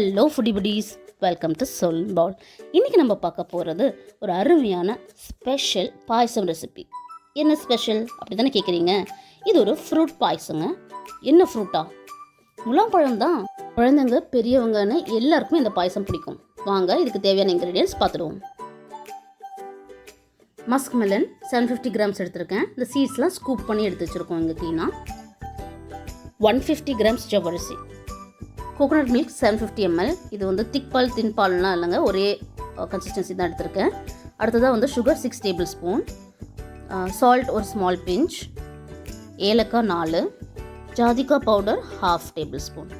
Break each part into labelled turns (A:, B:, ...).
A: Hello foodie buddies, welcome to Soulinbowl. இன்றைக்கி நம்ம பார்க்க போகிறது ஒரு அருமையான ஸ்பெஷல் பாயசம் ரெசிபி. என்ன ஸ்பெஷல் அப்படி தானே கேட்குறீங்க? இது ஒரு ஃப்ரூட் பாயசங்க. என்ன ஃப்ரூட்டா? முலாம்பழம் தான். குழந்தைங்க பெரியவங்கன்னு எல்லாருக்குமே இந்த பாயசம் பிடிக்கும். வாங்க இதுக்கு தேவையான இன்க்ரீடியன்ட்ஸ் பார்த்துடுவோம். மஸ்க்மெலன் 750 கிராம்ஸ் எடுத்திருக்கேன். இந்த சீட்ஸ்லாம் ஸ்கூப் பண்ணி எடுத்து வச்சுருக்கோம் இங்கே க்ளீனாக. 150 கிராம்ஸ் ஜவ்வரிசி. Coconut milk 750 ml. இது வந்து திக் பால் தின் பால்னால் இல்லைங்க, ஒரே கன்சிஸ்டன்சி தான் எடுத்திருக்கேன். அடுத்ததாக வந்து சுகர் 6 டேபிள் ஸ்பூன், சால்ட் ஒரு ஸ்மால் பிஞ்ச், ஏலக்காய் 4, ஜாதிக்காய் பவுடர் 1/2 டேபிள் ஸ்பூன்.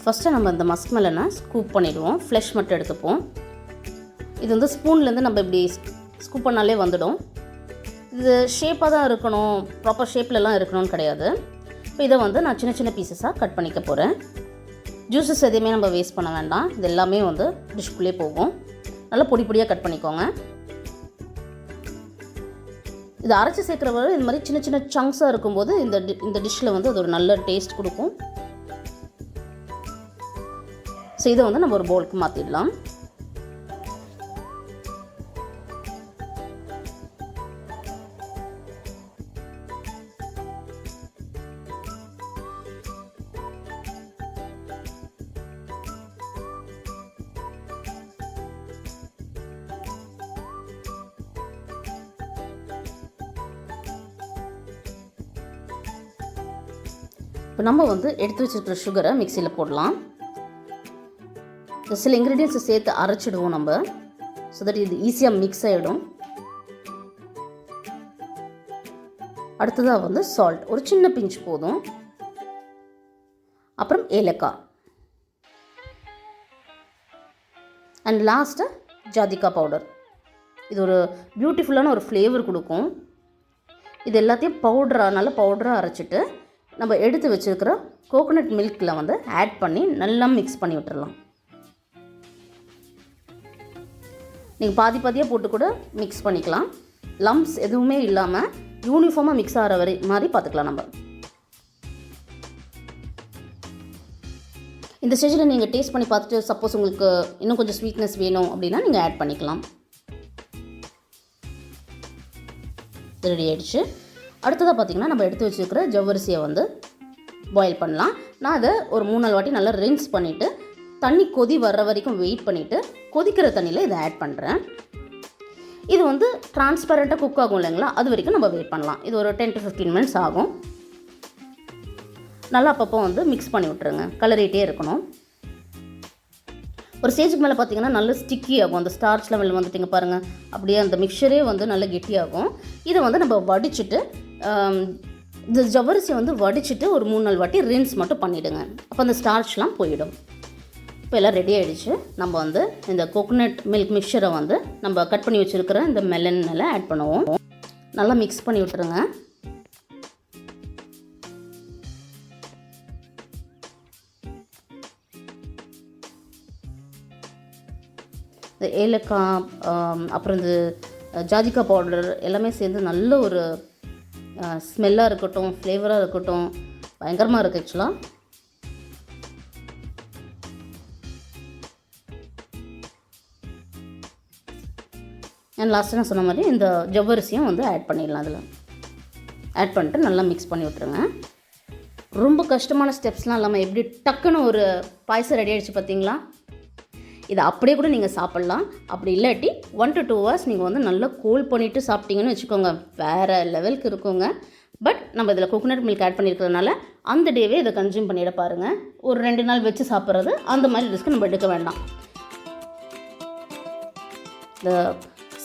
A: ஃபஸ்ட்டு நம்ம இந்த மஸ்க்மெலனை ஸ்கூப் பண்ணிவிடுவோம். ஃப்ளஷ் மட்டும் எடுத்துப்போம். இது வந்து ஸ்பூன்லேருந்து நம்ம இப்படி ஸ்கூப் பண்ணாலே வந்துடும். இது ஷேப்பாக தான் இருக்கணும், ப்ராப்பர் ஷேப்லலாம் இருக்கணும்னு கிடையாது. இப்போ இதை வந்து நான் சின்ன சின்ன பீசஸாக கட் பண்ணிக்க போகிறேன். ஜூஸஸ் எதையுமே நம்ம வேஸ்ட் பண்ண வேண்டாம். இது எல்லாமே வந்து டிஷ்குள்ளே போகும். நல்லா பொடி பொடியாக கட் பண்ணிக்கோங்க. இது அரைச்சி சேர்க்குறவரை இது மாதிரி சின்ன சின்ன சங்க்ஸாக இருக்கும்போது இந்த டிஷ்ஷில் வந்து அது ஒரு நல்ல டேஸ்ட் கொடுக்கும். ஸோ இதை வந்து நம்ம ஒரு பவுலுக்கு மாற்றிடலாம். இப்போ நம்ம வந்து எடுத்து வச்சுருக்கிற சுகரை மிக்சியில் போடலாம். சில இன்க்ரீடியன்ஸை சேர்த்து அரைச்சிடுவோம் நம்ம, ஸோ தட் இது ஈஸியாக மிக்ஸ் ஆகிடும். அடுத்ததாக வந்து சால்ட் ஒரு சின்ன பிஞ்ச் போதும். அப்புறம் ஏலக்காய் அண்ட் லாஸ்ட்டு ஜாதிக்காய் பவுடர். இது ஒரு பியூட்டிஃபுல்லான ஒரு ஃப்ளேவர் கொடுக்கும். இது எல்லாத்தையும் நல்ல பவுடராக அரைச்சிட்டு நம்ம எடுத்து வச்சுருக்கிற கோகோனட் மில்கில் வந்து ஆட் பண்ணி நல்லா மிக்ஸ் பண்ணி விட்டுறலாம். நீங்கள் பாதி பாதியாக போட்டு கூட மிக்ஸ் பண்ணிக்கலாம். லம்ப்ஸ் எதுவுமே இல்லாமல் யூனிஃபார்மாக மிக்ஸ் ஆகிற மாதிரி பார்த்துக்கலாம். நம்ம இந்த ஸ்டேஜில் நீங்கள் டேஸ்ட் பண்ணி பார்த்துட்டு சப்போஸ் உங்களுக்கு இன்னும் கொஞ்சம் ஸ்வீட்னஸ் வேணும் அப்படின்னா நீங்கள் ஆட் பண்ணிக்கலாம். ரெடி ஆகிடுச்சு. அடுத்ததாக பார்த்திங்கன்னா நம்ம எடுத்து வச்சுருக்கிற ஜவ்வரிசியை வந்து பாயில் பண்ணலாம். நான் அதை ஒரு 3-4 வாட்டி நல்லா ரின்ஸ் பண்ணிவிட்டு தண்ணி கொதி வர்ற வரைக்கும் வெயிட் பண்ணிவிட்டு கொதிக்கிற தண்ணியில் இதை ஆட் பண்ணுறேன். இது வந்து டிரான்ஸ்பரண்ட்டாக குக் ஆகும் இல்லைங்களா, அது வரைக்கும் நம்ம வெயிட் பண்ணலாம். இது ஒரு 10 to 15 மினிட்ஸ் ஆகும். நல்லா அப்பப்போ வந்து மிக்ஸ் பண்ணி விட்டுருங்க. கலரிட்டே இருக்கணும். ஒரு ஸ்டேஜுக்கு மேலே பார்த்திங்கன்னா நல்ல ஸ்டிக்கி ஆகும். அந்த ஸ்டார்ச் லெவலில் வந்துட்டிங்க பாருங்கள், அப்படியே அந்த மிக்சரே வந்து நல்லா கெட்டியாகும். இதை வந்து நம்ம வடிச்சிட்டு இந்த ஜவ்வரிசியை வந்து வடிச்சிட்டு ஒரு 3-4 வாட்டி ரின்ஸ் மட்டும் பண்ணிவிடுங்க. அப்போ அந்த ஸ்டார்ச்லாம் போயிடும். இப்போ எல்லாம் ரெடி ஆகிடுச்சு. நம்ம வந்து இந்த கோகோனட் மில்க் மிக்சரை வந்து நம்ம கட் பண்ணி வச்சுருக்கிற இந்த மெலன் மேலே ஆட் பண்ணுவோம். நல்லா மிக்ஸ் பண்ணி விட்டுருங்க. இந்த ஏலக்காய் அப்புறம் இந்த ஜாதிக்காய் பவுடர் எல்லாமே சேர்ந்து நல்ல ஒரு ஸ்மெல்லாக இருக்கட்டும், ஃப்ளேவராக இருக்கட்டும், பயங்கரமாக இருக்குது ஆக்சுவலாக. அண்ட் லாஸ்ட்டு நான் சொன்ன மாதிரி இந்த ஜவ்வரிசியும் வந்து ஆட் பண்ணிடலாம். அதில் ஆட் பண்ணிட்டு நல்லா மிக்ஸ் பண்ணி விட்டுருங்க. ரொம்ப கஷ்டமான ஸ்டெப்ஸ்லாம் இல்லாமல் எப்படி டக்குன்னு ஒரு பாயசம் ரெடி ஆகிடுச்சு பார்த்தீங்களா? இதை அப்படியே கூட நீங்கள் சாப்பிட்லாம். அப்படி இல்லாட்டி 1 to 2 hours நீங்கள் வந்து நல்லா கூல் பண்ணிவிட்டு சாப்பிட்டீங்கன்னு வச்சுக்கோங்க, வேறு லெவலுக்கு இருக்குங்க. பட் நம்ம இதில் கோகோனட் மில்க் ஆட் பண்ணியிருக்கிறதுனால அந்த டேவே இதை கன்சியூம் பண்ணிட பாருங்கள். ஒரு 2 நாள் வச்சு சாப்பிட்றது அந்த மாதிரி ரிஸ்க் நம்ம எடுக்க வேண்டாம். இந்த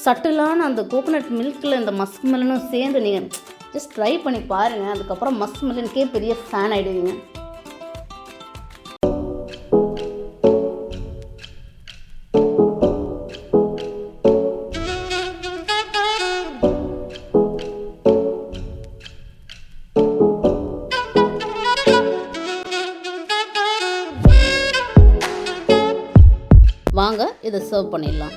A: சட்டிலான அந்த கோகோனட் மில்கில் இந்த மஸ்க்மெலனும் சேர்ந்து நீங்கள் ஜஸ்ட் ட்ரை பண்ணி பாருங்கள். அதுக்கப்புறம் மஸ்க்மெலனுக்கே பெரிய ஃபேன் ஆகிடுவீங்க. வாங்க இதை சர்வ் பண்ணிடலாம்.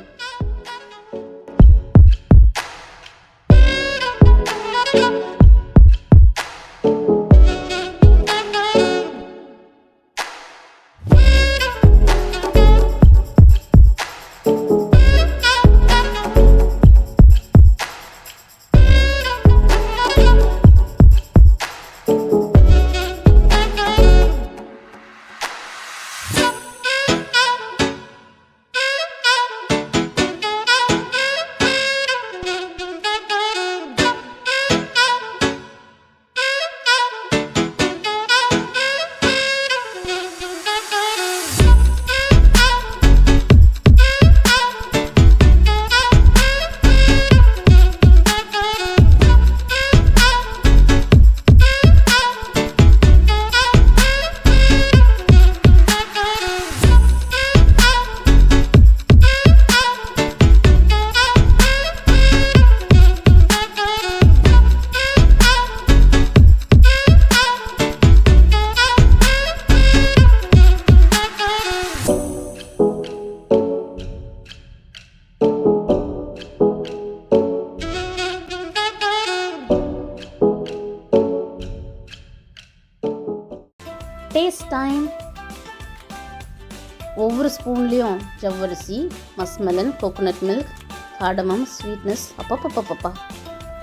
A: ஸ்பூன்லேயும் ஜவ்வரிசி, மஸ்மெலன், கோகோனட் மில்க், காடமம், ஸ்வீட்னஸ். அப்பப்பப்பப்பா,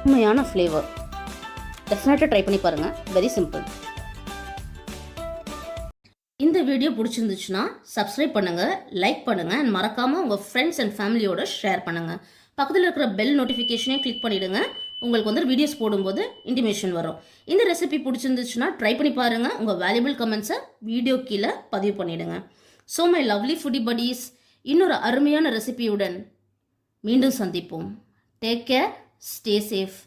A: உண்மையான ஃப்ளேவர். டெஃபினட்டாக ட்ரை பண்ணி பாருங்கள். Very simple. இந்த வீடியோ பிடிச்சிருந்துச்சுன்னா சப்ஸ்கிரைப் பண்ணுங்கள், லைக் பண்ணுங்கள், அண்ட் மறக்காமல் உங்கள் ஃப்ரெண்ட்ஸ் அண்ட் ஃபேமிலியோட ஷேர் பண்ணுங்கள். பக்கத்தில் இருக்கிற பெல் நோட்டிஃபிகேஷனையும் கிளிக் பண்ணிவிடுங்க. உங்களுக்கு வந்து வீடியோஸ் போடும்போது இன்டிமேஷன் வரும். இந்த ரெசிபி பிடிச்சிருந்துச்சுன்னா ட்ரை பண்ணி பாருங்கள். உங்கள் வேல்யூபிள் கமெண்ட்ஸை வீடியோ கீழே பதிவு பண்ணிவிடுங்க. So my lovely foodie buddies, இன்னொரு அருமையான ரெசிபியுடன் மீண்டும் சந்திப்போம். Take care, stay safe.